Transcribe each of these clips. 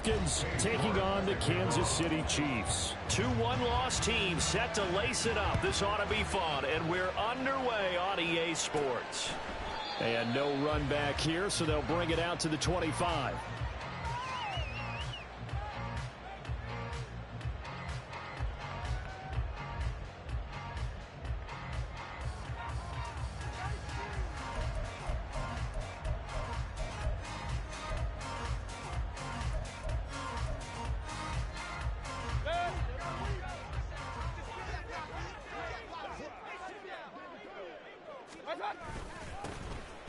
Falcons taking on the Kansas City Chiefs. 2 one-loss teams set to lace it up. This ought to be fun, and we're underway on EA Sports. And no run back here, so they'll bring it out to the 25.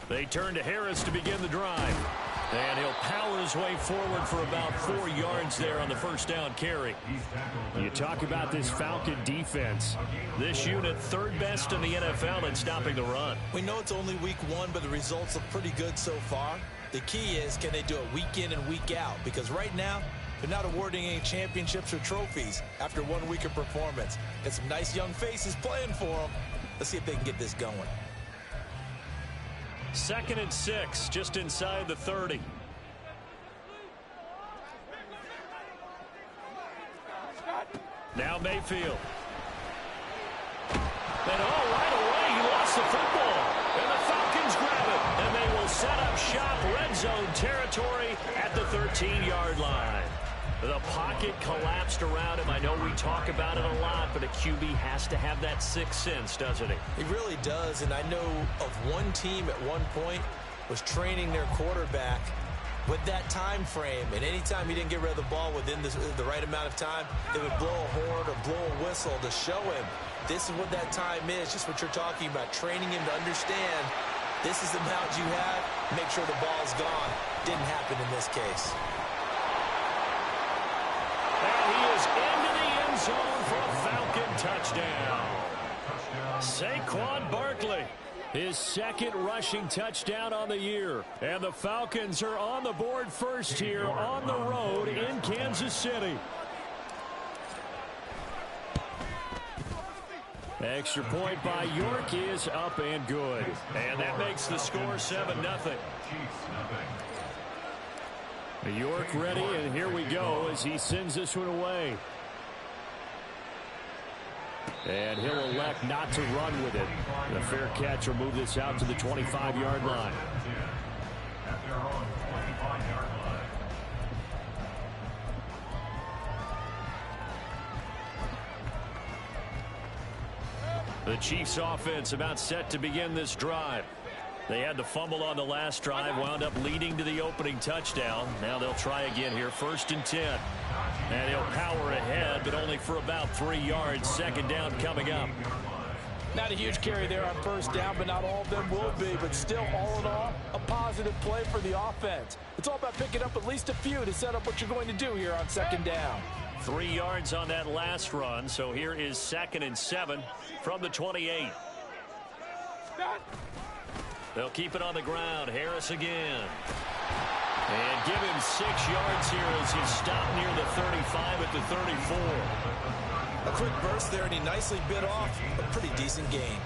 They turn to Harris to begin the drive. And he'll power his way forward for about 4 yards there on the first down carry. You talk about this Falcon defense. This unit, 3rd best in the NFL in stopping the run. We know it's only week 1, but the results look pretty good so far. The key is, can they do it week in and week out? Because right now, they're not awarding any championships or trophies after 1 week of performance. Got some nice young faces playing for them. Let's see if they can get this going. 2nd and 6, just inside the 30. Now Mayfield. And right away he lost the football. And the Falcons grab it. And they will set up shop, red zone territory at the 13-yard line. The pocket collapsed around him. I know we talk about it a lot, but a QB has to have that sixth sense, doesn't he? He really does, and I know of one team at one point was training their quarterback with that time frame, and anytime he didn't get rid of the ball within the right amount of time, they would blow a horn or blow a whistle to show him this is what that time is, just what you're talking about, training him to understand this is the amount you have, make sure the ball's gone. Didn't happen in this case. And he is into the end zone for a Falcon touchdown. Saquon Barkley, his 2nd rushing touchdown on the year. And the Falcons are on the board first here on the road in Kansas City. Extra point by York is up and good. And that makes the score 7-0. York ready, and here we go as he sends this one away. And he'll elect not to run with it. The fair catch will move this out to the 25-yard line. The Chiefs offense about set to begin this drive. They had the fumble on the last drive, wound up leading to the opening touchdown. Now they'll try again here, 1st and 10. And he'll power ahead, but only for about 3 yards. 2nd down coming up. Not a huge carry there on 1st down, but not all of them will be. But still, all in all, a positive play for the offense. It's all about picking up at least a few to set up what you're going to do here on 2nd down. 3 yards on that last run, so here is 2nd and 7 from the 28. They'll keep it on the ground. Harris again. And give him 6 yards here as he's stopped near the 35 at the 34. A quick burst there, and he nicely bit off a pretty decent gain.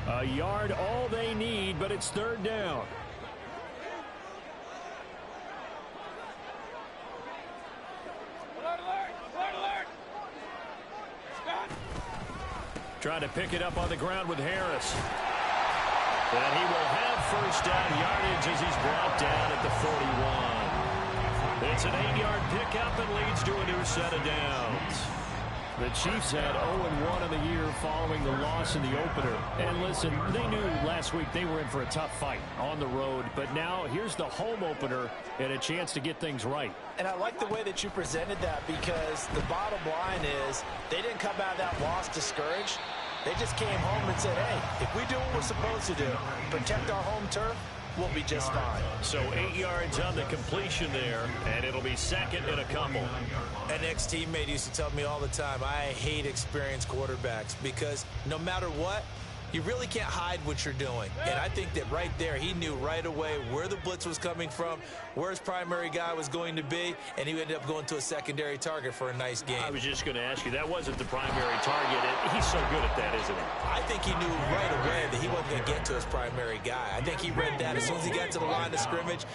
A yard all they need, but it's 3rd down. Trying to pick it up on the ground with Harris. And he will have 1st down yardage as he's brought down at the 41. It's an 8-yard pickup and leads to a new set of downs. The Chiefs had 0-1 in the year following the loss in the opener. And listen, they knew last week they were in for a tough fight on the road. But now here's the home opener and a chance to get things right. And I like the way that you presented that, because the bottom line is they didn't come out of that loss discouraged. They just came home and said, hey, if we do what we're supposed to do, protect our home turf, we'll be just fine. So 8 yards on the completion there, and it'll be 2nd and a couple. An ex-teammate used to tell me all the time, I hate experienced quarterbacks, because no matter what, You really can't hide what you're doing. And I think that right there, he knew right away where the blitz was coming from, where his primary guy was going to be, and he ended up going to a secondary target for a nice game. I was just going to ask you, that wasn't the primary target. He's so good at that, isn't he? I think he knew right away that he wasn't going to get to his primary guy. I think he read that as soon as he got to the line of scrimmage,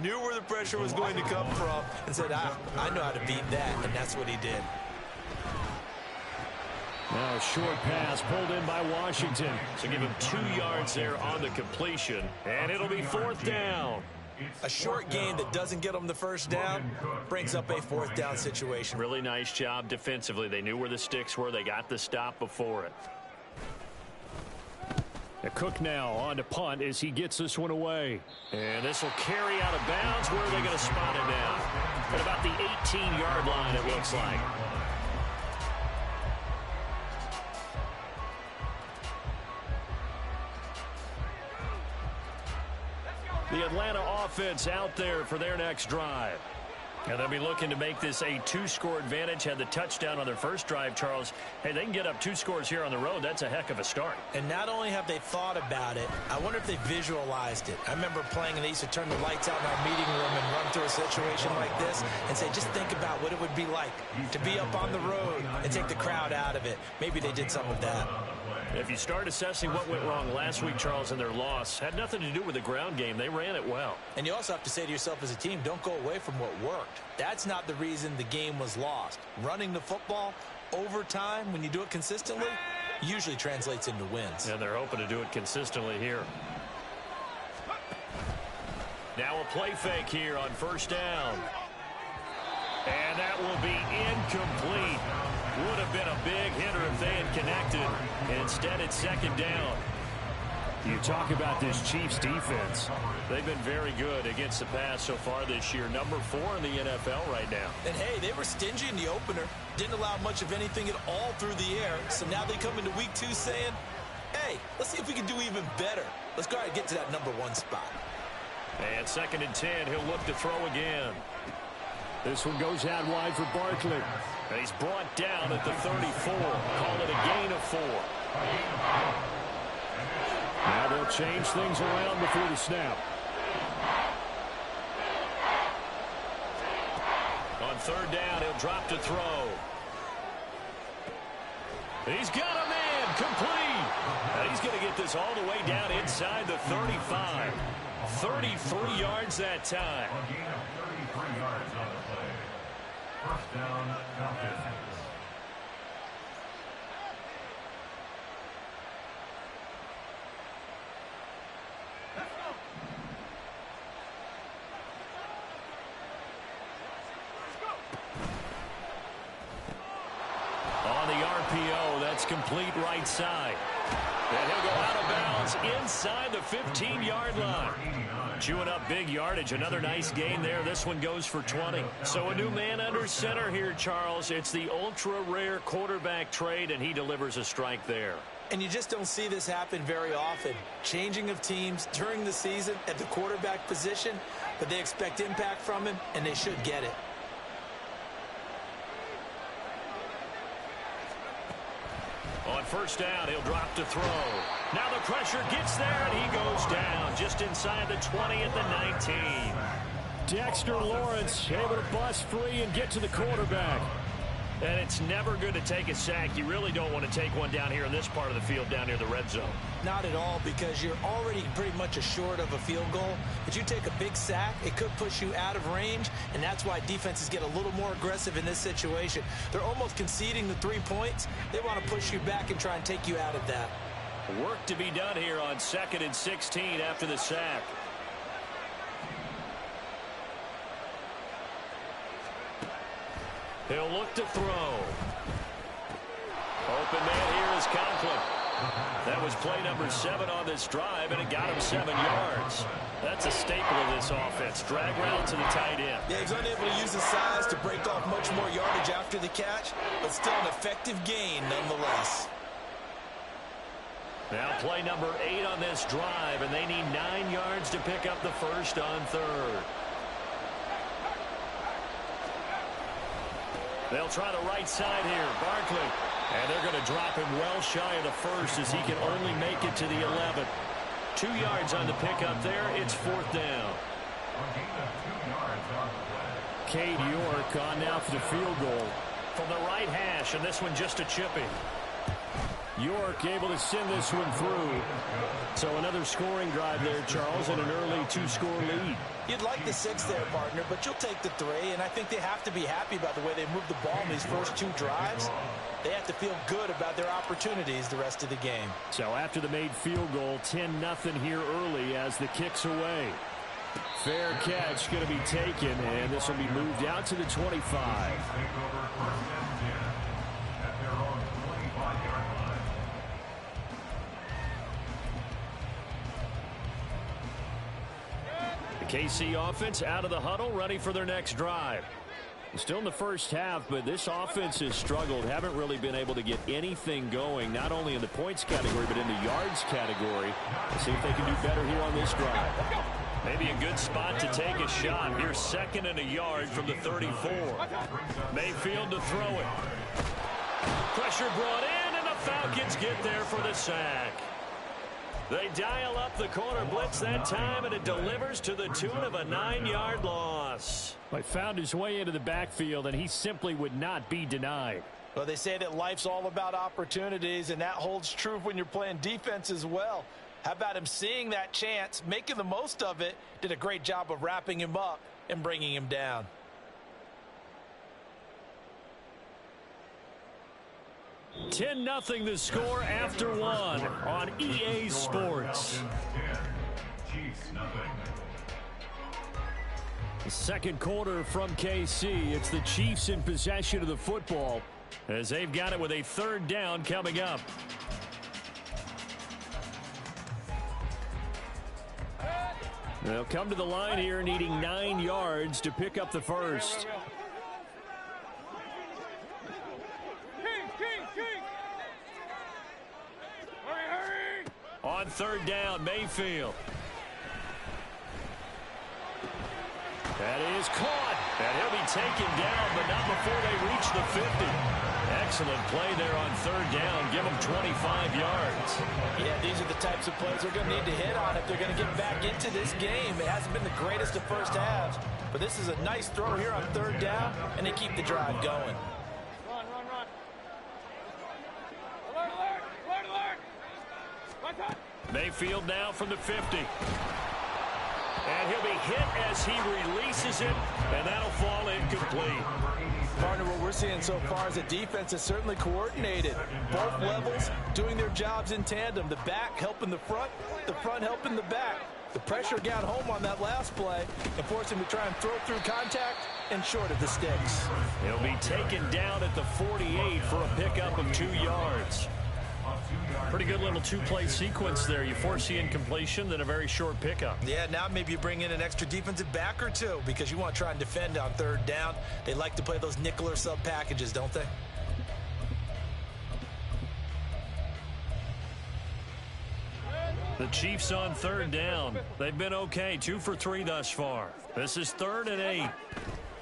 knew where the pressure was going to come from, and said, I know how to beat that, and that's what he did. Now a short pass pulled in by Washington. So give him 2 yards there on the completion, and it'll be 4th down. A short gain that doesn't get them the first down brings up a 4th down situation. Really nice job defensively. They knew where the sticks were. They got the stop before it. Cook now on to punt as he gets this one away. And this will carry out of bounds. Where are they going to spot it now? At about the 18-yard line, it looks like. The Atlanta offense out there for their next drive. And they'll be looking to make this a 2-score advantage. Had the touchdown on their first drive, Charles. Hey, they can get up 2 scores here on the road. That's a heck of a start. And not only have they thought about it, I wonder if they visualized it. I remember playing and they used to turn the lights out in our meeting room and run through a situation like this and say, just think about what it would be like to be up on the road and take the crowd out of it. Maybe they did some of that. If you start assessing what went wrong last week, Charles, in their loss, had nothing to do with the ground game. They ran it well. And you also have to say to yourself as a team, don't go away from what worked. That's not the reason the game was lost. Running the football over time, when you do it consistently, usually translates into wins. And they're hoping to do it consistently here. Now a play fake here on 1st down. And that will be incomplete. Would have been a big hitter if they had connected. Instead, it's 2nd down. You talk about this Chiefs defense. They've been very good against the pass so far this year. Number 4 in the NFL right now. And, hey, they were stingy in the opener. Didn't allow much of anything at all through the air. So now they come into week 2 saying, hey, let's see if we can do even better. Let's go ahead and get to that number 1 spot. And 2nd and 10, he'll look to throw again. This one goes out wide for Barkley. And he's brought down at the 34. Call it a gain of 4. Now they'll change things around before the snap. On 3rd down, he'll drop to throw. He's got a man complete. And he's going to get this all the way down inside the 35. 33 yards that time. First down, Falcons. On the RPO, that's complete right side. And he'll go out of bounds inside the 15-yard line. Chewing up big yardage. Another nice gain there. This one goes for 20. So a new man under center here, Charles. It's the ultra-rare quarterback trade, and he delivers a strike there. And you just don't see this happen very often. Changing of teams during the season at the quarterback position, but they expect impact from him, and they should get it. On 1st down, he'll drop to throw. Now the pressure gets there, and he goes down just inside the 20 at the 19. Dexter Lawrence able to bust free and get to the quarterback. And it's never good to take a sack. You really don't want to take one down here in this part of the field down near the red zone. Not at all, because you're already pretty much assured of a field goal. But you take a big sack, it could push you out of range, and that's why defenses get a little more aggressive in this situation. They're almost conceding the 3 points. They want to push you back and try and take you out of that. Work to be done here on 2nd and 16 after the sack. He'll look to throw. Open man here is Conklin. That was play number 7 on this drive, and it got him 7 yards. That's a staple of this offense. Drag route to the tight end. Yeah, he's unable to use his size to break off much more yardage after the catch, but still an effective gain nonetheless. Now play number 8 on this drive, and they need 9 yards to pick up the first on 3rd. They'll try the right side here. Barkley And they're going to drop him well shy of the first as he can only make it to the 11. 2 yards on the pickup there. It's 4th down. Cade York on now for the field goal from the right hash, and this one just a chipping. York able to send this one through. So another scoring drive there, Charles, and an early 2-score lead. You'd like the 6 there, partner, but you'll take the 3, and I think they have to be happy about the way they moved the ball in these first 2 drives. They have to feel good about their opportunities the rest of the game. So after the made field goal, 10-0 here early as the kick's away. Fair catch going to be taken, and this will be moved out to the 25. The KC offense out of the huddle, ready for their next drive. Still in the first half, but this offense has struggled. Haven't really been able to get anything going, not only in the points category, but in the yards category. Let's see if they can do better here on this drive. Maybe a good spot to take a shot. Here's 2nd and a yard from the 34. Mayfield to throw it. Pressure brought in, and the Falcons get there for the sack. They dial up the corner blitz that time, and it delivers to the tune of a 9-yard loss. He found his way into the backfield, and he simply would not be denied. Well, they say that life's all about opportunities, and that holds true when you're playing defense as well. How about him seeing that chance, making the most of it, did a great job of wrapping him up and bringing him down. $10-0 the score after 1 on EA Sports. The second quarter from KC. It's the Chiefs in possession of the football as they've got it with a 3rd down coming up. They'll come to the line here needing 9 yards to pick up the first. On 3rd down, Mayfield. That is caught. And he'll be taken down, but not before they reach the 50. Excellent play there on 3rd down. Give them 25 yards. Yeah, these are the types of plays they're going to need to hit on if they're going to get back into this game. It hasn't been the greatest of first halves, but this is a nice throw here on 3rd down, and they keep the drive going. Run. Alert. Mayfield now from the 50. And he'll be hit as he releases it, and that'll fall incomplete. Partner, what we're seeing so far is the defense is certainly coordinated. Both levels doing their jobs in tandem. The back helping the front helping the back. The pressure got home on that last play and forced him to try and throw through contact and short of the sticks. He'll be taken down at the 48 for a pickup of 2 yards. Pretty good little 2-play sequence there. You force the incompletion, then a very short pickup. Yeah, now maybe you bring in an extra defensive back or 2 because you want to try and defend on 3rd down. They like to play those nickel or sub packages, don't they? The Chiefs on 3rd down. They've been okay, 2 for 3 thus far. This is 3rd and 8.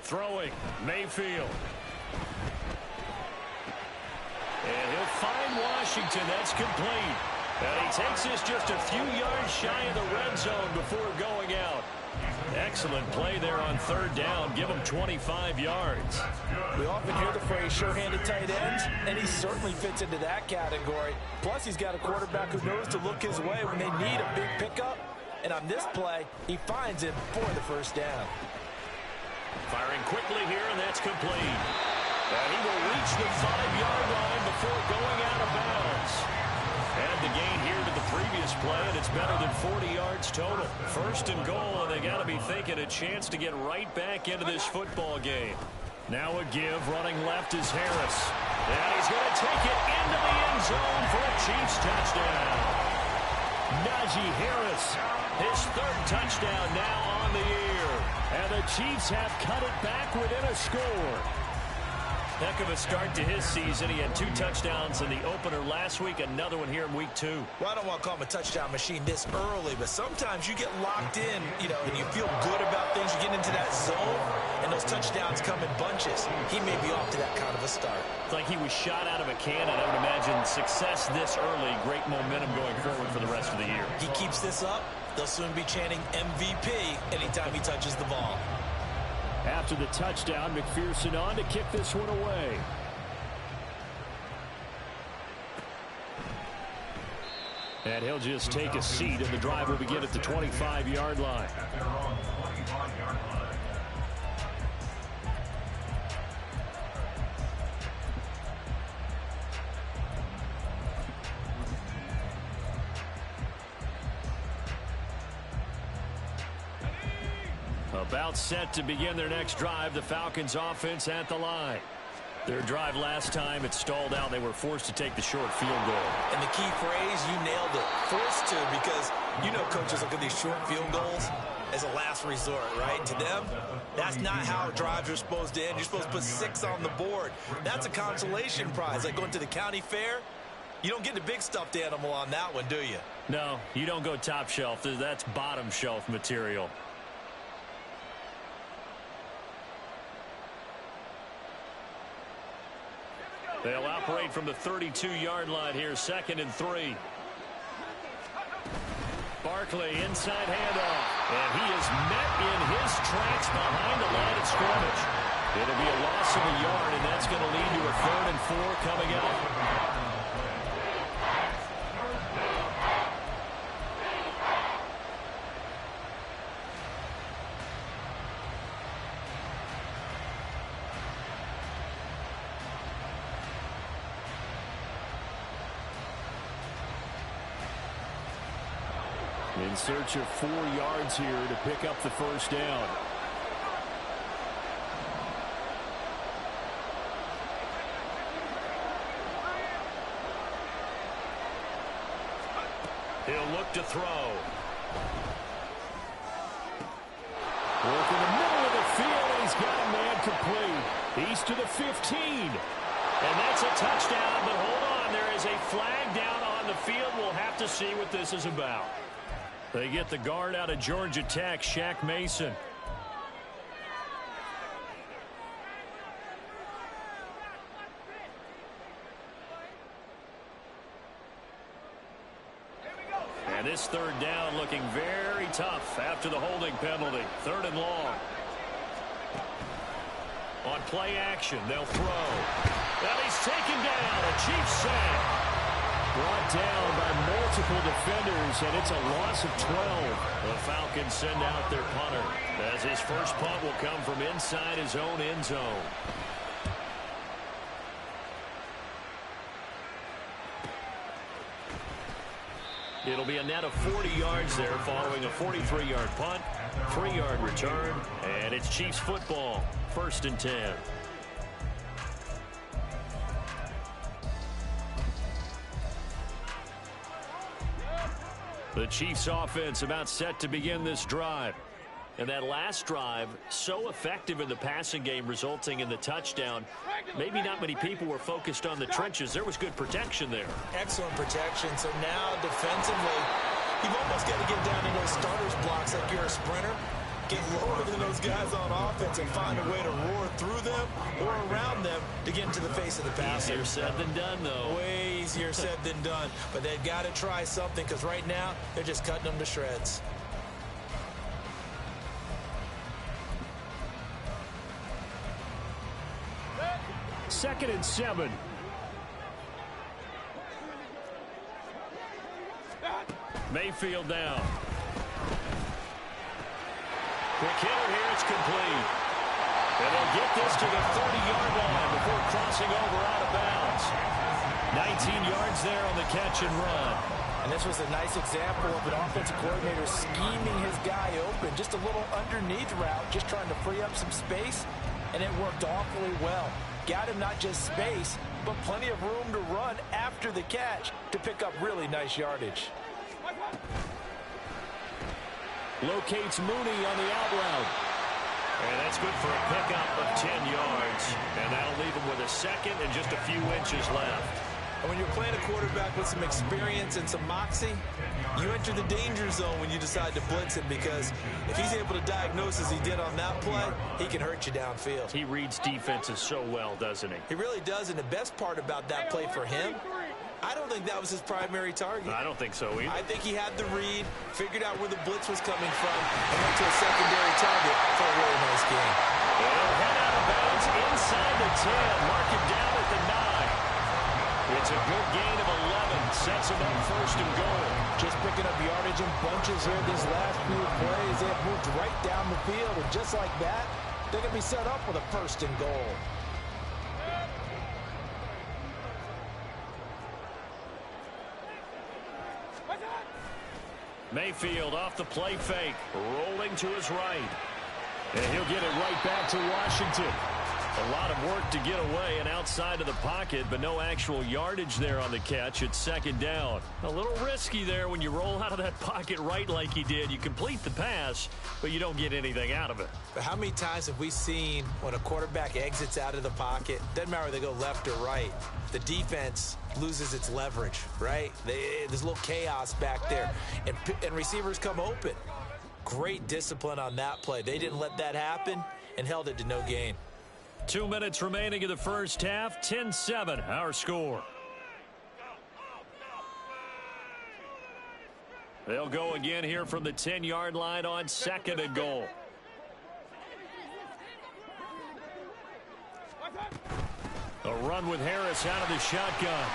Throwing, Mayfield. And he'll find Washington. That's complete. And he takes this just a few yards shy of the red zone before going out. Excellent play there on 3rd down. Give him 25 yards. We often hear the phrase sure-handed tight ends, and he certainly fits into that category. Plus, he's got a quarterback who knows to look his way when they need a big pickup. And on this play, he finds it for the 1st down. Firing quickly here, and that's complete. And he will reach the 5-yard line before going out of bounds. Add the gain here to the previous play, and it's better than 40 yards total. 1st and goal, and they got to be thinking a chance to get right back into this football game. Now a give, running left is Harris. And he's going to take it into the end zone for a Chiefs touchdown. Najee Harris, his 3rd touchdown now on the year. And the Chiefs have cut it back within a score. Heck of a start to his season. He had 2 touchdowns in the opener last week, another one here in week 2. Well, I don't want to call him a touchdown machine this early, but sometimes you get locked in, and you feel good about things. You get into that zone, and those touchdowns come in bunches. He may be off to that kind of a start. It's like he was shot out of a cannon. I would imagine success this early, great momentum going forward for the rest of the year. He keeps this up, they'll soon be chanting MVP anytime he touches the ball. After the touchdown, McPherson on to kick this one away. And he'll just take a seat, and the drive will begin at the 25-yard line. At their own 25-yard line. About set to begin their next drive, the Falcons offense at the line. Their drive last time, it stalled out. They were forced to take the short field goal. And the key phrase, you nailed it, forced to, because coaches look at these short field goals as a last resort, right? To them, that's not how drives are supposed to end. You're supposed to put 6 on the board. That's a consolation prize, like going to the county fair. You don't get the big stuffed animal on that one, do you? No, you don't go top shelf. That's bottom shelf material. They'll operate from the 32-yard line here, 2nd and 3. Barkley inside handoff, and he is met in his tracks behind the line of scrimmage. It'll be a loss of a yard, and that's going to lead to a 3rd and 4 coming up. In search of 4 yards here to pick up the first down. He'll look to throw. Work in the middle of the field, and he's got a man complete. He's to the 15. And that's a touchdown, but hold on. There is a flag down on the field. We'll have to see what this is about. They get the guard out of Georgia Tech, Shaq Mason. And this 3rd down looking very tough after the holding penalty. 3rd and long. On play action, they'll throw. Well, he's taken down. A Chiefs sack. Brought down by multiple defenders, and it's a loss of 12. The Falcons send out their punter, as his first punt will come from inside his own end zone. It'll be a net of 40 yards there following a 43-yard punt, 3-yard return, and it's Chiefs football, 1st and 10. The Chiefs offense about set to begin this drive. And that last drive, so effective in the passing game, resulting in the touchdown. Maybe not many people were focused on the trenches. There was good protection there. Excellent protection. So now defensively, you've almost got to get down in those starters blocks like you're a sprinter. Get lower than those guys on offense and find a way to roar through them or around them to get into the face of the passer. Easier said than done, though. Way easier said than done. But they've got to try something, because right now they're just cutting them to shreds. Second and 7. Mayfield down. Quick hitter here, it's complete. And they'll get this to the 30-yard line before crossing over out of bounds. 19 yards there on the catch and run. And this was a nice example of an offensive coordinator scheming his guy open. Just a little underneath route, just trying to free up some space, and it worked awfully well. Got him not just space, but plenty of room to run after the catch to pick up really nice yardage. Locates Mooney on the out route. And that's good for a pickup of 10 yards. And that'll leave him with a second and just a few inches left. And when you're playing a quarterback with some experience and some moxie, you enter the danger zone when you decide to blitz him, because if he's able to diagnose as he did on that play, he can hurt you downfield. He reads defenses so well, doesn't he? He really does, and the best part about that play for him, I don't think that was his primary target. I don't think so either. I think he had the read, figured out where the blitz was coming from, and went to a secondary target for a really nice game. They'll head out of bounds inside the 10. Mark it down at the 9. It's a good gain of 11. Sets him up first and goal. Just picking up yardage in bunches here these last few plays. They have moved right down the field, and just like that, they're going to be set up with a first and goal. Mayfield off the play fake, rolling to his right. And he'll get it right back to Washington. A lot of work to get away and outside of the pocket, but no actual yardage there on the catch. It's second down. A little risky there when you roll out of that pocket right like he did. You complete the pass, but you don't get anything out of it. But how many times have we seen when a quarterback exits out of the pocket, doesn't matter whether they go left or right, the defense loses its leverage, right? There's a little chaos back there, and receivers come open. Great discipline on that play. They didn't let that happen and held it to no gain. 2 minutes remaining in the first half. 10-7, our score. They'll go again here from the 10-yard line on second and goal. A run with Harris out of the shotgun.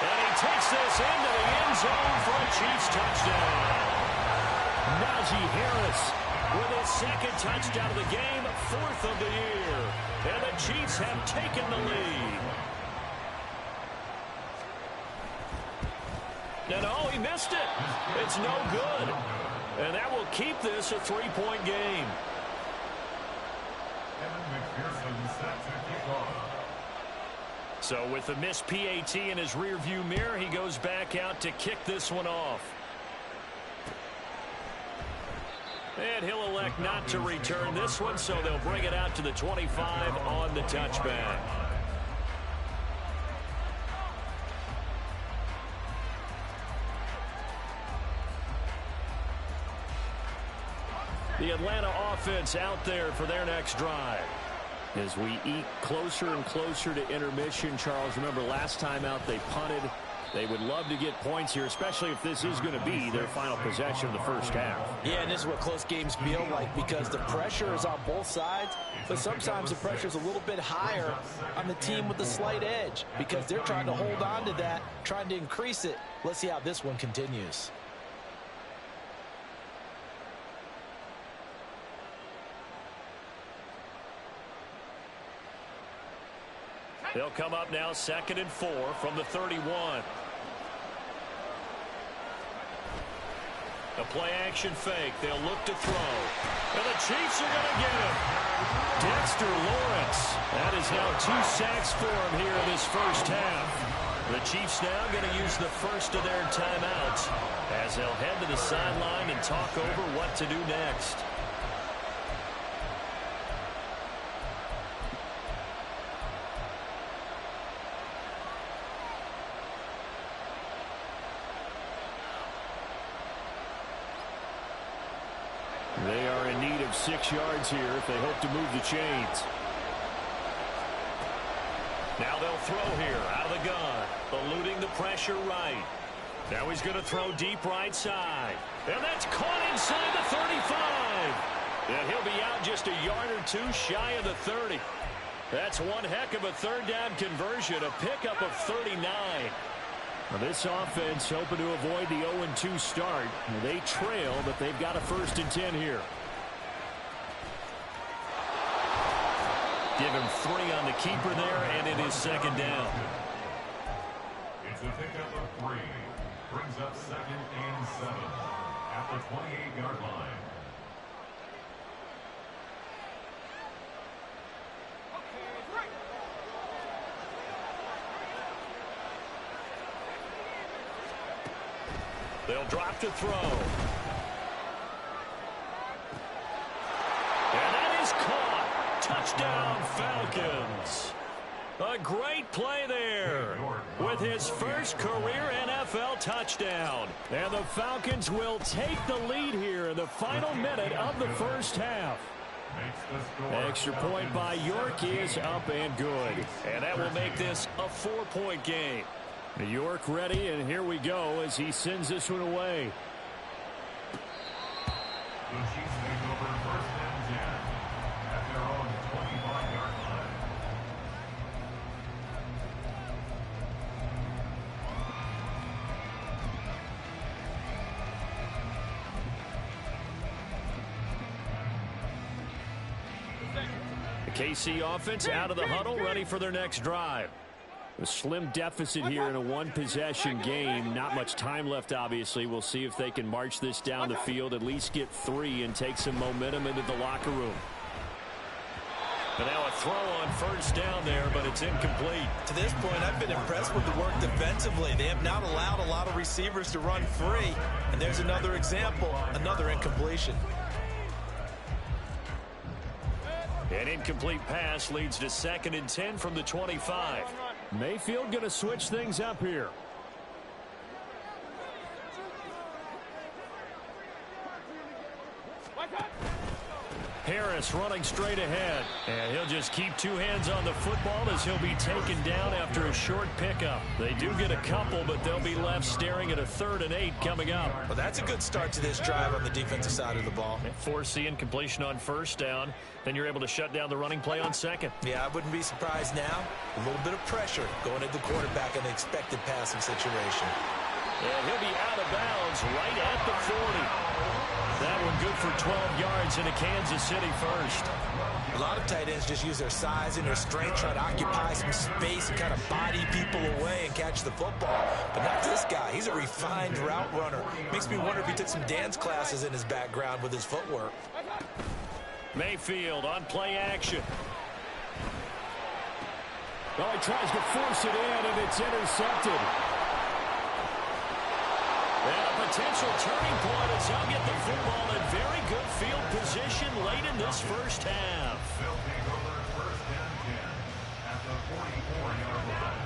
And he takes this into the end zone for a Chiefs touchdown. Najee Harris with his second touchdown of the game, 4th of the year. And the Chiefs have taken the lead. And oh, he missed it. It's no good. And that will keep this a 3-point game. So with the missed PAT in his rearview mirror, he goes back out to kick this one off. And he'll elect not to return this one, so they'll bring it out to the 25 on the touchback. The Atlanta offense out there for their next drive. As we eat closer and closer to intermission, Charles, remember last time out they punted. They would love to get points here, especially if this is going to be their final possession of the first half. Yeah, and this is what close games feel like, because the pressure is on both sides, but sometimes the pressure is a little bit higher on the team with the slight edge, because they're trying to hold on to that, trying to increase it. Let's see how this one continues. They'll come up now 2nd and 4 from the 31. A play-action fake. They'll look to throw. And the Chiefs are going to get him. Dexter Lawrence. That is now 2 sacks for him here in this first half. The Chiefs now going to use the first of their timeouts as they'll head to the sideline and talk over what to do next. They are in need of 6 yards here if they hope to move the chains. Now they'll throw here out of the gun, eluding the pressure right. Now he's going to throw deep right side. And that's caught inside the 35. And he'll be out just a yard or two shy of the 30. That's one heck of a third down conversion, a pickup of 39. Now this offense hoping to avoid the 0-2 start. They trail, but they've got a 1st and 10 here. Give him 3 on the keeper there, and it is second down. It's a pickup of 3. Brings up 2nd and 7 at the 28-yard line. They'll drop to throw. And that is caught Touchdown, Falcons. A great play there with his first career NFL touchdown. And the Falcons will take the lead here in the final minute of the first half. Extra point by York is up and good. And that will make this a 4-point game. York ready, and here we go as he sends this one away. The Chiefs take over first and 10 at their own 25-yard line. The KC offense out of the huddle, ready for their next drive. A slim deficit here in a one-possession game. Not much time left, obviously. We'll see if they can march this down the field, at least get 3, and take some momentum into the locker room. But now a throw on first down there, but it's incomplete. To this point, I've been impressed with the work defensively. They have not allowed a lot of receivers to run free. And there's another example, another incompletion. An incomplete pass leads to 2nd and 10 from the 25. Mayfield going to switch things up here. Harris running straight ahead. And he'll just keep 2 hands on the football as he'll be taken down after a short pickup. They do get a couple, but they'll be left staring at a 3rd and 8 coming up. Well, that's a good start to this drive on the defensive side of the ball. Force the incompletion on first down. Then you're able to shut down the running play on 2nd. Yeah, I wouldn't be surprised now. A little bit of pressure going at the quarterback in an expected passing situation. And he'll be out of bounds right at the 40. That one good for 12 yards into Kansas City first. A lot of tight ends just use their size and their strength, try to occupy some space and kind of body people away and catch the football. But not this guy. He's a refined route runner. Makes me wonder if he took some dance classes in his background with his footwork. Mayfield on play action. Oh, he tries to force it in, and it's intercepted. And a potential turning point as he'll get the football in very good field position late in this first half. They'll take over first and 10 at the 44-yard line.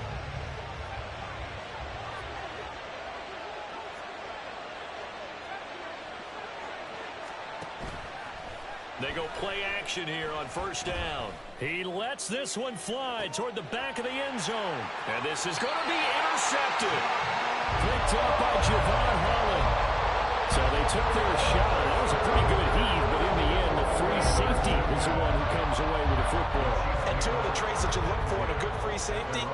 They go play action here on first down. He lets this one fly toward the back of the end zone. And this is going to be intercepted. Picked up by Javon Holland. So they took their shot. That was a pretty good heave, but in the end, the free safety is the one who comes away with the football. And 2 of the traits that you look for in a good free safety,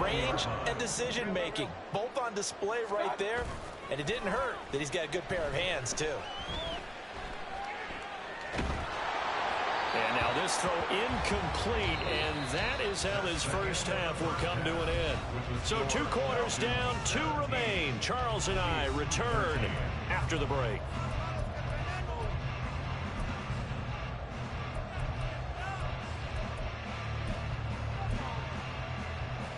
range and decision-making. Both on display right there. And it didn't hurt that he's got a good pair of hands, too. And now this throw incomplete, and that is how this first half will come to an end. So 2 quarters down, 2 remain. Charles and I return after the break.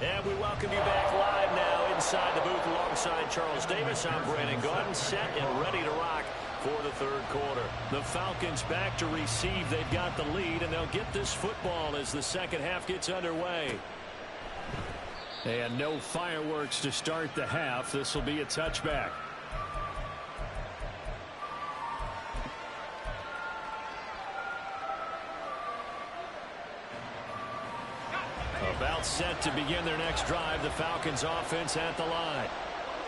And we welcome you back live now inside the booth alongside Charles Davis. I'm Brandon Gordon, set and ready to rock for the 3rd quarter. The Falcons back to receive. They've got the lead, and they'll get this football as the second half gets underway. And no fireworks to start the half. This will be a touchback. About set to begin their next drive. The Falcons offense at the line.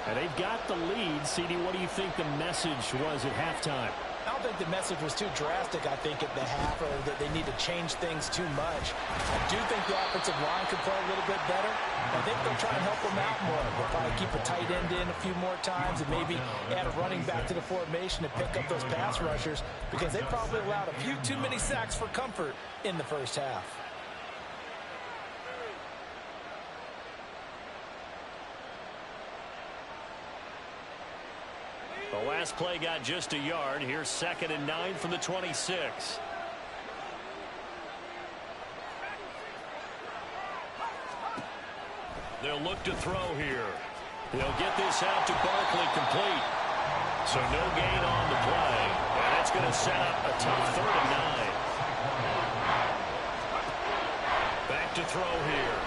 And they've got the lead. CD, what do you think the message was at halftime? I don't think the message was too drastic, I think, at the half, or that they need to change things too much. I do think the offensive line could play a little bit better. I think they'll try and help them out more. They'll probably keep a tight end in a few more times and maybe add a running back to the formation to pick up those pass rushers, because they probably allowed a few too many sacks for comfort in the first half. The last play got just a yard. Here's 2nd and 9 from the 26. They'll look to throw here. They'll get this out to Barkley complete. So no gain on the play. And that's going to set up a tough 3rd and 9. back to throw here.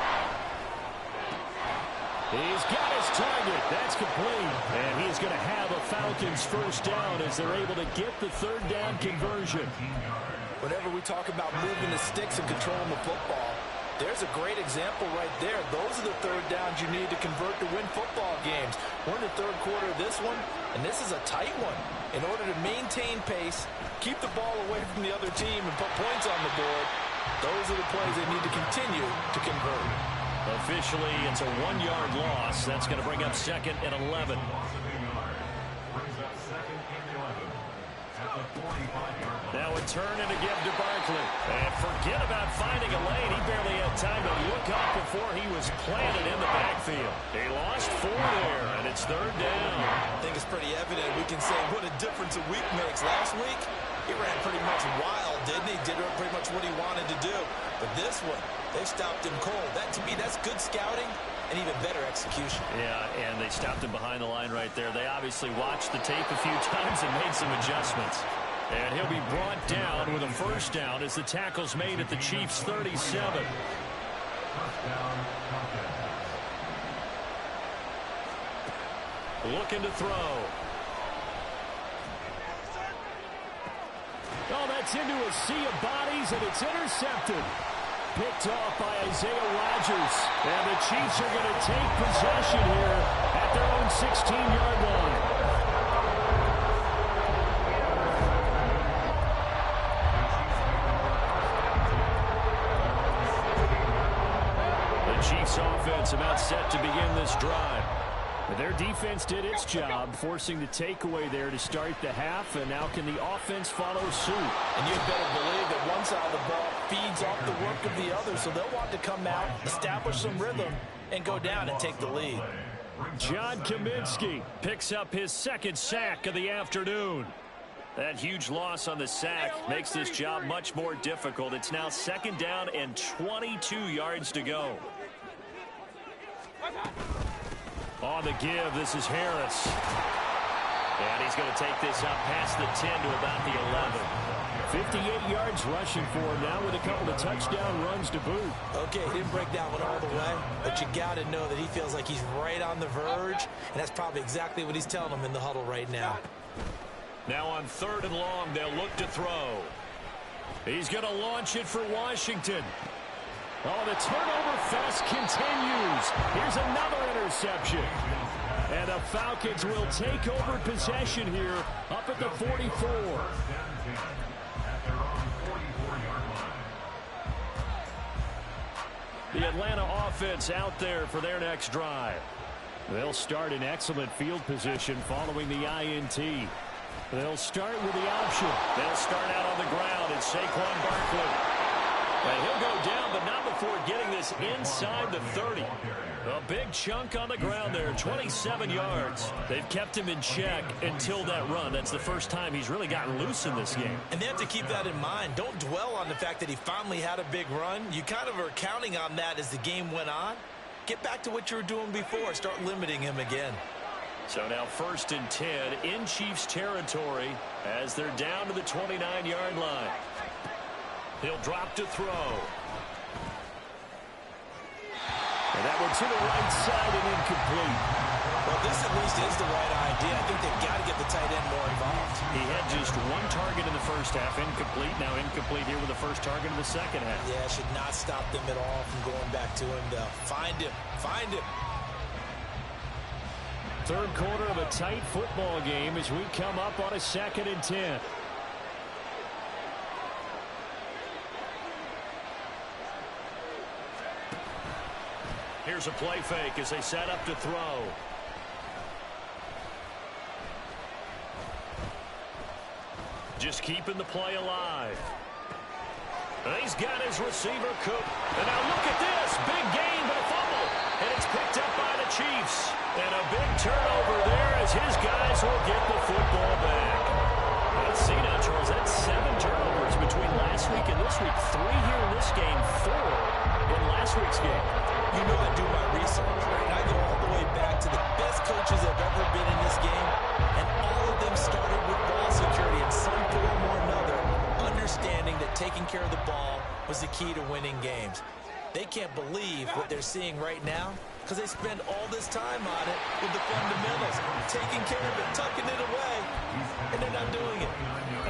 He's got his target. That's complete. And he's going to have a Falcons first down as they're able to get the third down conversion. Whenever we talk about moving the sticks and controlling the football, there's a great example right there. Those are the third downs you need to convert to win football games. We're in the third quarter of this one, and this is a tight one. In order to maintain pace, keep the ball away from the other team, and put points on the board, those are the plays they need to continue to convert. Officially, it's a 1-yard loss. That's going to bring up 2nd and 11. Now a turn and a give to Barkley. And forget about finding a lane. He barely had time to look up before he was planted in the backfield. He lost 4 there, and it's third down. I think it's pretty evident. We can say what a difference a week makes. Last week, he ran pretty much wild, didn't he? Did pretty much what he wanted to do. But this one, they stopped him cold. That, to me, that's good scouting and even better execution. Yeah, and they stopped him behind the line right there. They obviously watched the tape a few times and made some adjustments. And he'll be brought down with a first down as the tackle's made at the Chiefs' 37. Looking to throw. Oh, that's into a sea of bodies, and it's intercepted. Picked off by Isaiah Rodgers. And the Chiefs are going to take possession here at their own 16-yard line. Chiefs offense about set to begin this drive. Their defense did its job, forcing the takeaway there to start the half, and now can the offense follow suit? And you'd better believe that one side of the ball feeds off the work of the other, so they'll want to come out, establish some rhythm, and go down and take the lead. John Kaminsky picks up his 2nd sack of the afternoon. That huge loss on the sack makes this job much more difficult. It's now 2nd down and 22 yards to go. On the give, this is Harris. And he's going to take this up past the 10 to about the 11. 58 yards rushing for him now with a couple of touchdown runs to boot. Okay, he didn't break that one all the way, but you got to know that he feels like he's right on the verge, and that's probably exactly what he's telling them in the huddle right now. Now on 3rd and long, they'll look to throw. He's going to launch it for Washington. Oh, the turnover fest continues. Here's another interception. And the Falcons will take over possession here up at the 44. The Atlanta offense out there for their next drive. They'll start in excellent field position following the INT. They'll start with the option. They'll start out on the ground. It's Saquon Barkley. And he'll go down, but not before getting this inside the 30. A big chunk on the ground there, 27 yards. They've kept him in check until that run. That's the first time he's really gotten loose in this game. And they have to keep that in mind. Don't dwell on the fact that he finally had a big run. You kind of are counting on that as the game went on. Get back to what you were doing before. Start limiting him again. So now 1st and 10 in Chiefs territory as they're down to the 29-yard line. He'll drop to throw. And that one to the right side and incomplete. Well, this at least is the right idea. I think they've got to get the tight end more involved. He had just 1 target in the first half, incomplete. Now incomplete here with the first target in the second half. Yeah, should not stop them at all from going back to him, though. Find him. Find him. Third quarter of a tight football game as we come up on a 2nd and 10. Here's a play fake as they set up to throw. Just keeping the play alive. And he's got his receiver cooked. And now look at this. Big gain, but a fumble. And it's picked up by the Chiefs. And a big turnover there as his guys will get the football back. Let's see now, Charles. That's 7 turnovers between last week and this week. 3 here in this game, 4 in last week's game. You know I do my research, right? I go all the way back to the best coaches I've ever been in this game, and all of them started with ball security in some form or another, understanding that taking care of the ball was the key to winning games. They can't believe what they're seeing right now because they spend all this time on it with the fundamentals, taking care of it, tucking it away, and they're not doing it.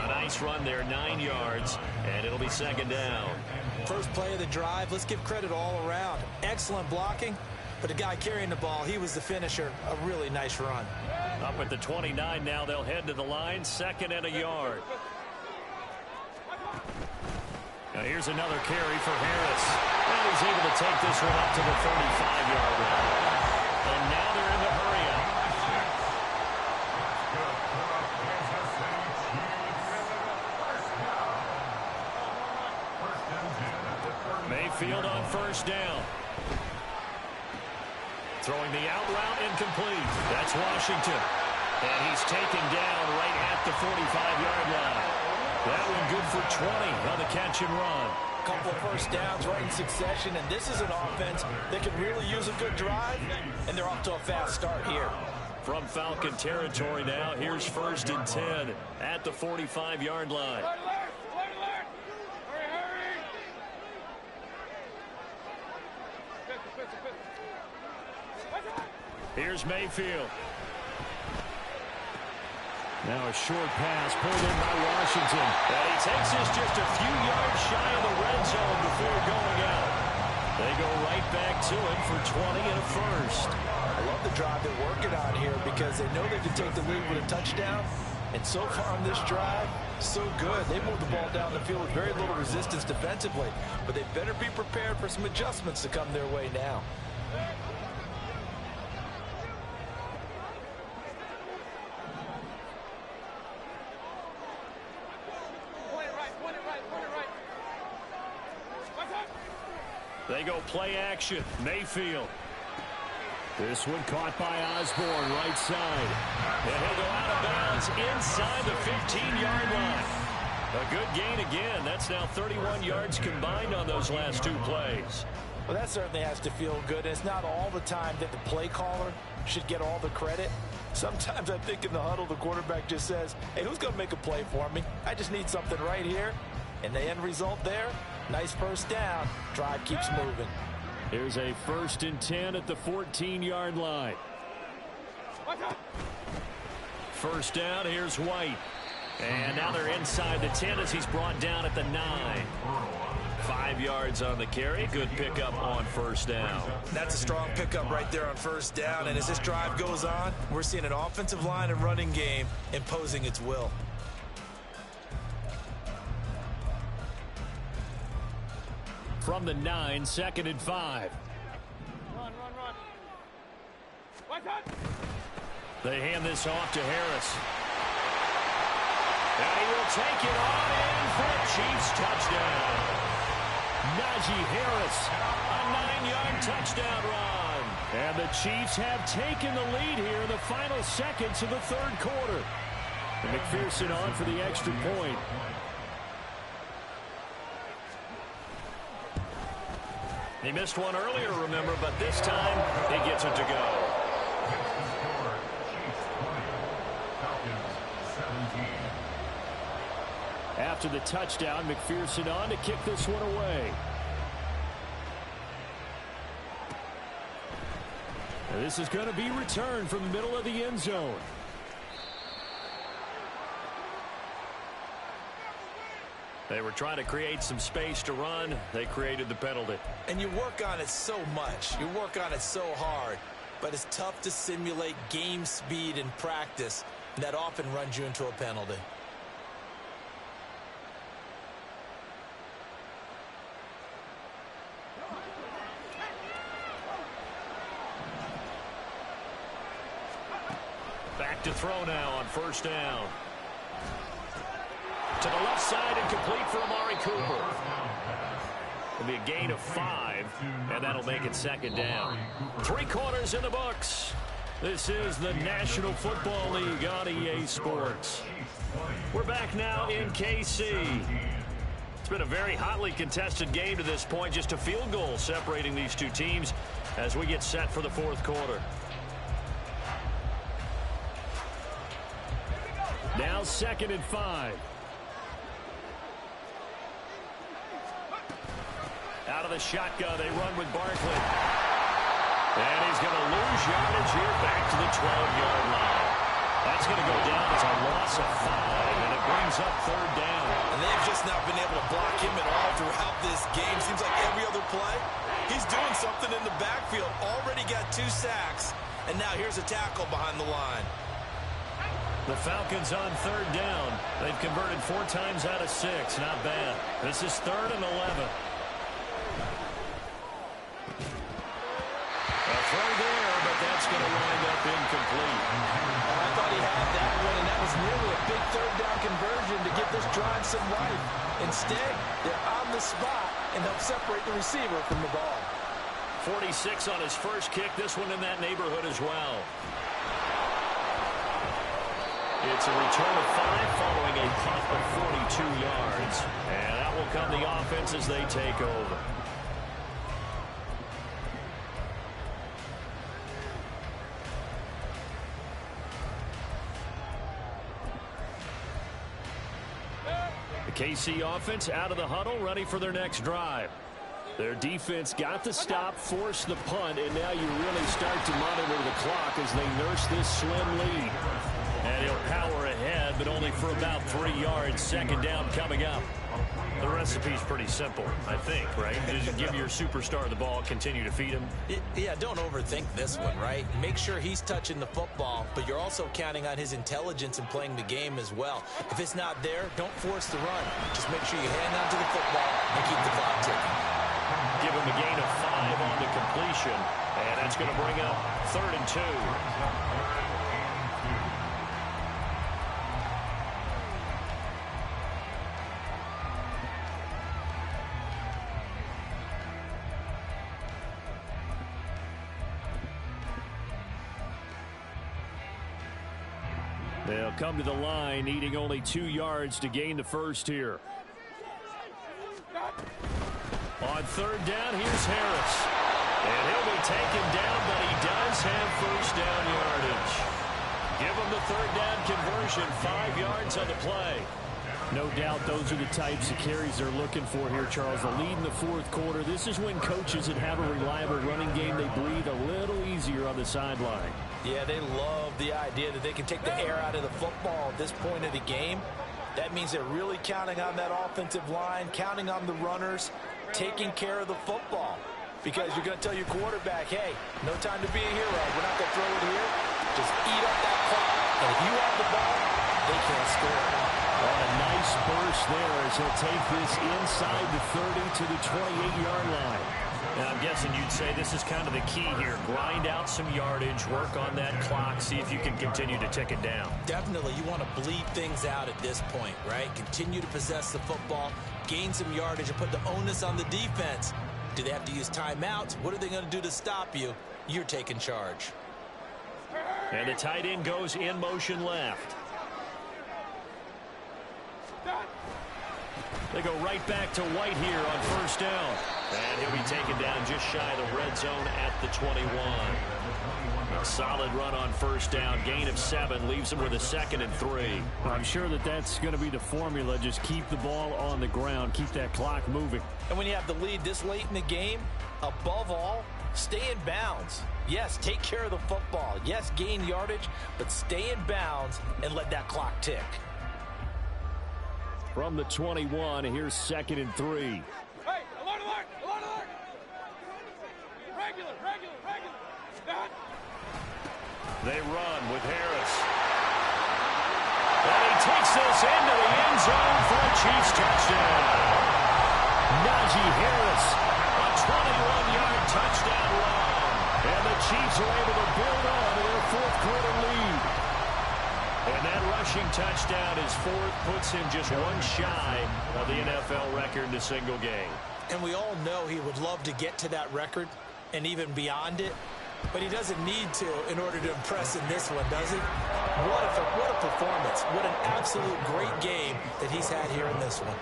A nice run there, 9 yards, and it'll be second down. First play of the drive, let's give credit all around. Excellent blocking, but the guy carrying the ball, he was the finisher. A really nice run. Up at the 29 now, they'll head to the line, 2nd and a yard. Now here's another carry for Harris. And he's able to take this one up to the 35-yard line. And now they're in the hurry-up. Mayfield on first down. Throwing the out route incomplete. That's Washington. And he's taken down right at the 45-yard line. That one good for 20 on the catch and run. Couple of first downs right in succession, and this is an offense that could really use a good drive, and they're off to a fast start here. From Falcon territory now, here's 1st and 10 at the 45-yard line. Here's Mayfield. Now a short pass pulled in by Washington. And he takes this just a few yards shy of the red zone before going out. They go right back to him for 20 and a first. I love the drive they're working on here because they know they can take the lead with a touchdown. And so far on this drive, so good. They moved the ball down the field with very little resistance defensively. But they better be prepared for some adjustments to come their way now. They go play action. Mayfield. This one caught by Osborne, right side. And he'll go out of bounds inside the 15-yard line. A good gain again. That's now 31 yards combined on those last 2 plays. Well, that certainly has to feel good. It's not all the time that the play caller should get all the credit. Sometimes I think in the huddle, the quarterback just says, hey, who's going to make a play for me? I just need something right here. And the end result there, nice first down. Drive keeps moving. Here's a 1st and 10 at the 14-yard line. First down, here's White. And now they're inside the 10 as he's brought down at the 9. 5 yards on the carry. Good pickup on first down. That's a strong pickup right there on first down. And as this drive goes on, we're seeing an offensive line and running game imposing its will. From the 9, 2nd and 5. Run. They hand this off to Harris. And he will take it on in for a Chiefs touchdown. Najee Harris. A 9-yard touchdown run. And the Chiefs have taken the lead here in the final seconds of the 3rd quarter. And McPherson on for the extra point. He missed one earlier, remember, but this time he gets it to go. After the touchdown, McPherson on to kick this one away. And this is going to be returned from the middle of the end zone. They were trying to create some space to run. They created the penalty. And you work on it so much. You work on it so hard. But it's tough to simulate game speed in practice. And that often runs you into a penalty. Back to throw now on first down. To the left side and complete for Amari Cooper. It'll be a gain of 5, and that'll make it 2nd down. 3 quarters in the books. This is the National Football League on EA Sports. We're back now in KC. It's been a very hotly contested game to this point. Just a field goal separating these two teams as we get set for the 4th quarter. Now 2nd and 5. Out of the shotgun. They run with Barkley. And he's going to lose yardage here back to the 12-yard line. That's going to go down as a loss of 5, and it brings up 3rd down. And they've just not been able to block him at all throughout this game. Seems like every other play, he's doing something in the backfield. Already got 2 sacks, and now here's a tackle behind the line. The Falcons on 3rd down. They've converted 4 times out of 6. Not bad. This is 3rd and 11. A throw there, but that's going to wind up incomplete. I thought he had that one, and that was nearly a big 3rd down conversion to give this drive some life. Instead, they're on the spot and help separate the receiver from the ball. 46 on his first kick. This one in that neighborhood as well. It's a return of 5 following a punt of 42 yards. And out will come the offense as they take over. The KC offense out of the huddle, ready for their next drive. Their defense got the stop, forced the punt, and now you really start to monitor the clock as they nurse this slim lead. And he'll power ahead, but only for about 3 yards. 2nd down coming up. The recipe's pretty simple, I think, right? Just give your superstar the ball, continue to feed him. Yeah, don't overthink this one, right? Make sure he's touching the football, but you're also counting on his intelligence in playing the game as well. If it's not there, don't force the run. Just make sure you hang on to the football and keep the clock ticking. Give him a gain of 5 on the completion, and that's going to bring up 3rd and 2. They'll come to the line, needing only 2 yards to gain the first here. On 3rd down, here's Harris. And he'll be taken down, but he does have first down yardage. Give him the 3rd down conversion, 5 yards on the play. No doubt those are the types of carries they're looking for here, Charles. The lead in the 4th quarter. This is when coaches that have a reliable running game, they breathe a little easier on the sideline. Yeah, they love the idea that they can take the air out of the football at this point of the game. That means they're really counting on that offensive line, counting on the runners, taking care of the football. Because you're going to tell your quarterback, hey, no time to be a hero. We're not going to throw it here. Just eat up that clock. And if you have the ball, they can't score. Well, a nice burst there as he'll take this inside the 30 to the 28-yard line. And I'm guessing you'd say this is kind of the key here. Grind out some yardage, work on that clock, see if you can continue to tick it down. Definitely, you want to bleed things out at this point, right? Continue to possess the football, gain some yardage, and put the onus on the defense. Do they have to use timeouts? What are they going to do to stop you? You're taking charge. And the tight end goes in motion left. They go right back to White here on 1st down. And he'll be taken down just shy of the red zone at the 21. A solid run on 1st down. Gain of 7 leaves him with a 2nd and 3. I'm sure that that's going to be the formula. Just keep the ball on the ground. Keep that clock moving. And when you have the lead this late in the game, above all, stay in bounds. Yes, take care of the football. Yes, gain yardage, but stay in bounds and let that clock tick. From the 21, here's 2nd and 3. Hey, alert, alert, alert, alert. Regular. They run with Harris. And he takes this into the end zone for a Chiefs touchdown. Najee Harris, a 21-yard touchdown run. And the Chiefs are able to build on to their 4th quarter lead. And that rushing touchdown, his 4th, puts him just 1 shy of the NFL record in a single game. And we all know he would love to get to that record and even beyond it. But he doesn't need to in order to impress in this one, does he? What a performance. What an absolute great game that he's had here in this one.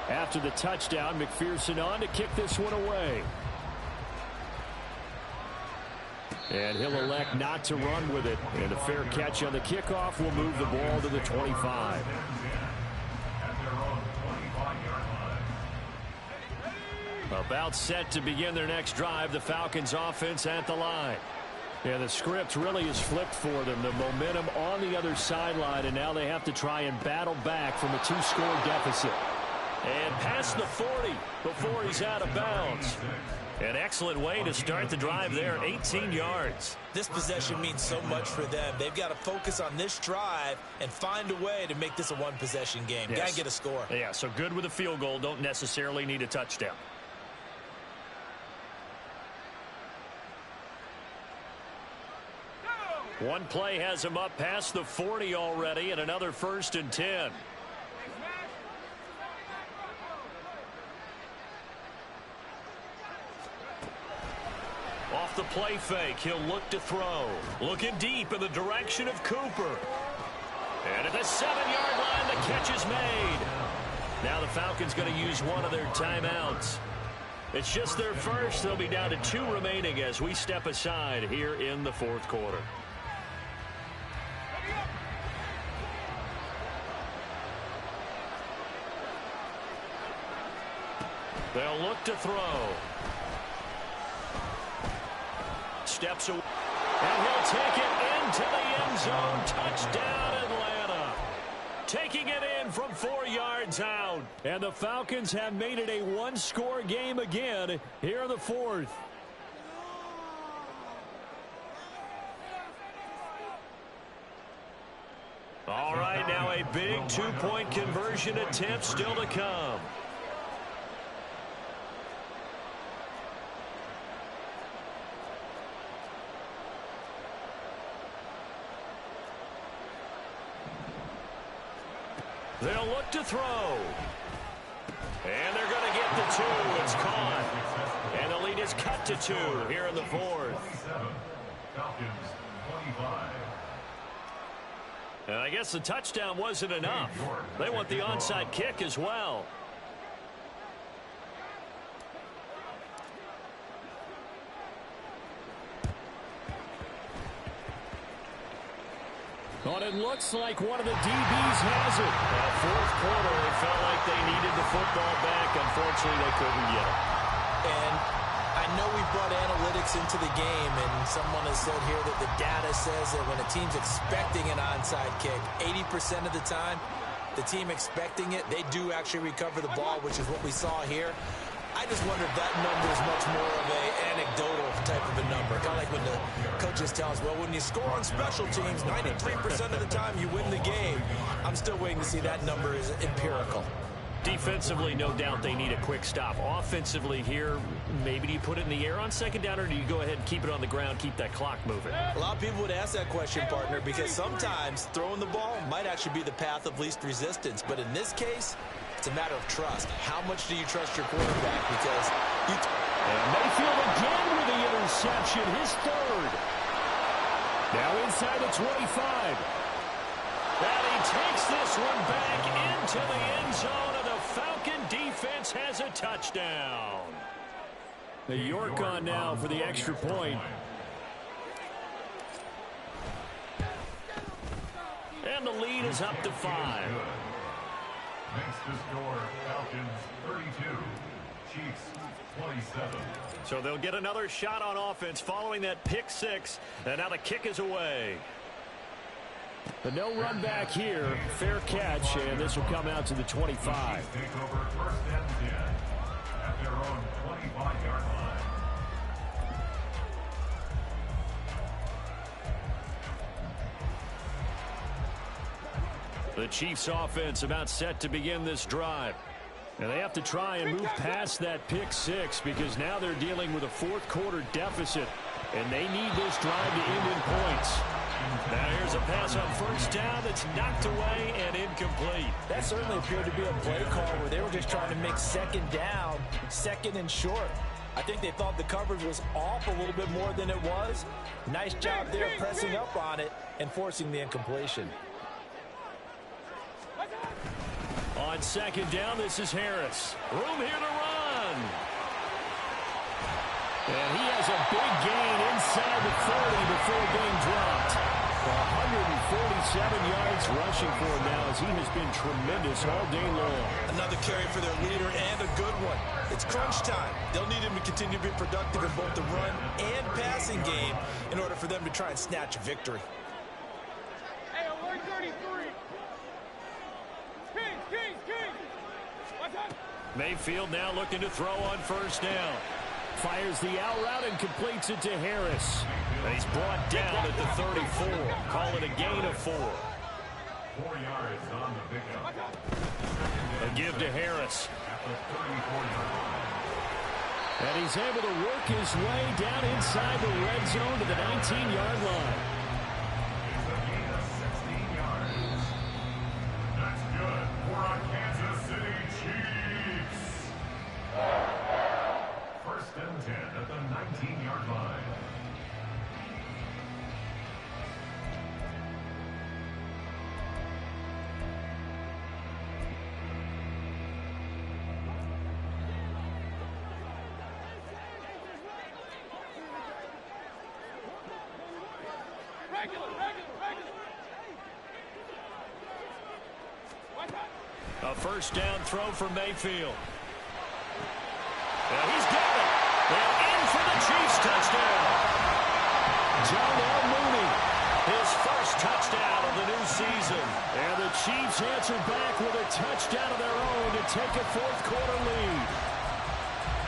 After the touchdown, McPherson on to kick this one away. And he'll elect not to run with it. And a fair catch on the kickoff will move the ball to the 25. About set to begin their next drive, the Falcons offense at the line. Yeah, the script really is flipped for them. The momentum on the other sideline, and now they have to try and battle back from a 2-score deficit. And past the 40 before he's out of bounds. An excellent way to start the drive there, 18 yards. This possession means so much for them. They've got to focus on this drive and find a way to make this a one-possession game. Yes. Got to get a score. Yeah, so good with a field goal. Don't necessarily need a touchdown. One play has him up past the 40 already, and another 1st and 10. Off the play fake, he'll look to throw. Looking deep in the direction of Cooper. And at the 7-yard line, the catch is made. Now the Falcons going to use one of their timeouts. It's just their first. They'll be down to 2 remaining as we step aside here in the 4th quarter. They'll look to throw. Steps away. And he'll take it into the end zone. Touchdown, Atlanta. Taking it in from 4 yards out. And the Falcons have made it a 1-score game again here in the 4th. All right, now a big 2-point conversion attempt still to come. They'll look to throw. And they're going to get the 2. It's caught. And the lead is cut to 2 here in the 4th. And I guess the touchdown wasn't enough. They want the onside kick as well. But it looks like one of the DBs has it. 4th quarter, it felt like they needed the football back. Unfortunately, they couldn't get it. And I know we brought analytics into the game, and someone has said here that the data says that when a team's expecting an onside kick, 80% of the time, the team expecting it, they do actually recover the ball, which is what we saw here. I just wonder if that number is much more of an anecdotal type of a number. Kind of like when the coaches tell us, well, when you score on special teams, 93% of the time you win the game. I'm still waiting to see that number is empirical. Defensively, no doubt they need a quick stop. Offensively here, maybe do you put it in the air on 2nd down, or do you go ahead and keep it on the ground, keep that clock moving? A lot of people would ask that question, partner, because sometimes throwing the ball might actually be the path of least resistance. But in this case, it's a matter of trust. How much do you trust your quarterback? Because and Mayfield again with the interception, his 3rd. Now inside the 25. And he takes this one back into the end zone, and the Falcon defense has a touchdown. The York on now for the extra point. And the lead is up to 5. Makes the score Falcons 32, Chiefs 27. So they'll get another shot on offense following that pick 6, and now the kick is away. But no run back here. Fair catch, and this will come out to the 25. Take over 1st and 10 at their own 25-yard line. The Chiefs offense about set to begin this drive. And they have to try and move past that pick 6 because now they're dealing with a 4th quarter deficit. And they need this drive to end in points. Now here's a pass on 1st down that's knocked away and incomplete. That certainly appeared to be a play call where they were just trying to make 2nd down, 2nd and short. I think they thought the coverage was off a little bit more than it was. Nice job there pressing up on it and forcing the incompletion. On 2nd down, this is Harris. Room here to run. And he has a big gain inside the 30 before being dropped. 147 yards rushing for him now as he has been tremendous all day long. Another carry for their leader and a good one. It's crunch time. They'll need him to continue to be productive in both the run and passing game in order for them to try and snatch a victory. Hey, alert 33. King. What's up? Mayfield now looking to throw on first down. Fires the out route and completes it to Harris. And he's brought down at the 34. Call it a gain of 4. 4 yards on the pickup. A give to Harris. At the 34-yard line. And he's able to work his way down inside the red zone to the 19-yard line. It's a gain of 16 yards. That's good for our Kansas City Chiefs. First and 10 at the 19-yard line. Regular. What's up? A first down throw for Mayfield. And he's got it. And in for the Chiefs touchdown. John L. Mooney, his first touchdown of the new season. And the Chiefs answer back with a touchdown of their own to take a fourth-quarter lead.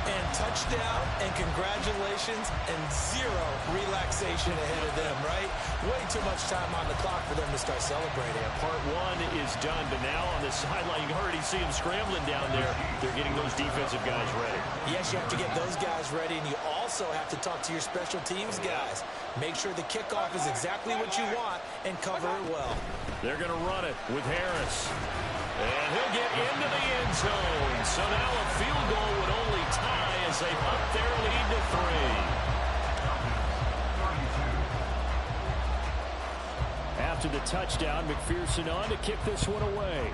And touchdown and congratulations and zero relaxation ahead of them, right? Way too much time on the clock for them to start celebrating. Part one is done, but now on the sideline, you already see them scrambling down there. They're getting those defensive guys ready. Yes, you have to get those guys ready, and you also have to talk to your special teams guys. Make sure the kickoff is exactly what you want and cover it well. They're going to run it with Harris. And he'll get into the end zone. So now a field goal would only tie as they up their lead to 3. After the touchdown, McPherson on to kick this one away.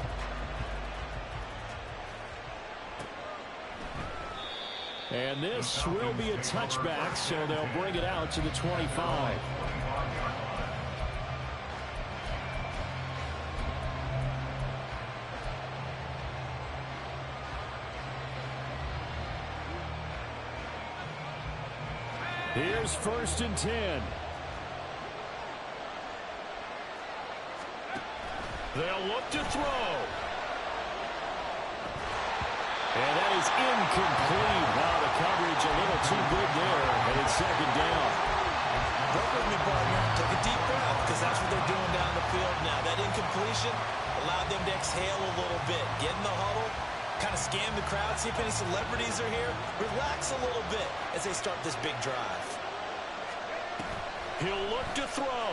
And this will be a touchback, so they'll bring it out to the 25. Here's first and 10. They'll look to throw. And that is incomplete. Wow, the coverage a little too good there. And it's second down. Work with me, partner. Take a deep breath, because that's what they're doing down the field now. That incompletion allowed them to exhale a little bit. Get in the huddle. Kind of scan the crowd, see if any celebrities are here. Relax a little bit as they start this big drive. He'll look to throw.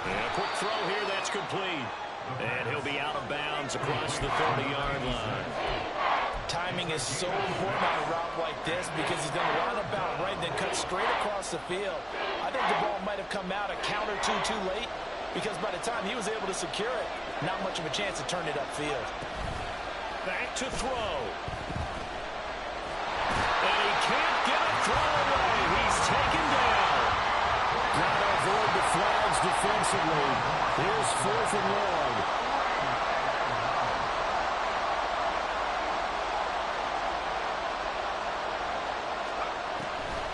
And a quick throw here, that's complete. And he'll be out of bounds across the 30-yard line. Timing is so important on a route like this because he's going to run about right and then cut straight across the field. I think the ball might have come out a count or two too late, because by the time he was able to secure it, not much of a chance to turn it upfield. Back to throw. And he can't get a throw away. He's taken down. Got to avoid the flags defensively. Here's 4th and long.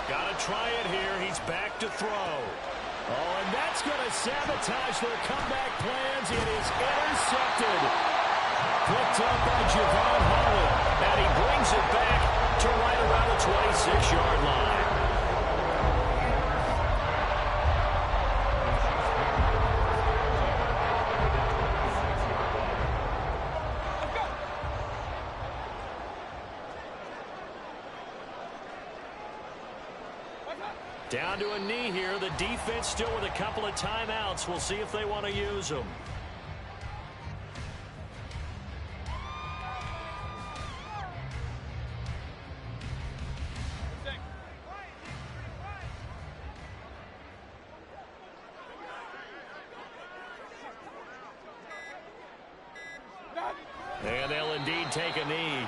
Got to try it here. He's back to throw. Oh, and that's going to sabotage their comeback plans. It is intercepted. Picked up by Javon Holland. And he brings it back to right around the 26-yard line. Down to a knee here. The defense still with a couple of timeouts. We'll see if they want to use them. And they'll indeed take a knee.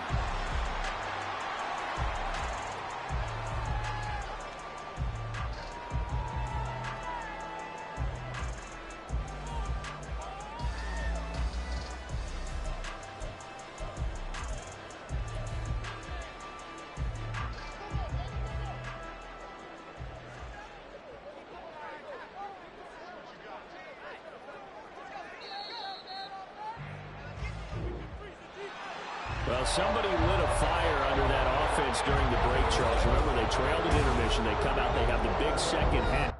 Well, somebody lit a fire under that offense during the break, Charles. Remember, they trailed at intermission. They come out, they have the big second half.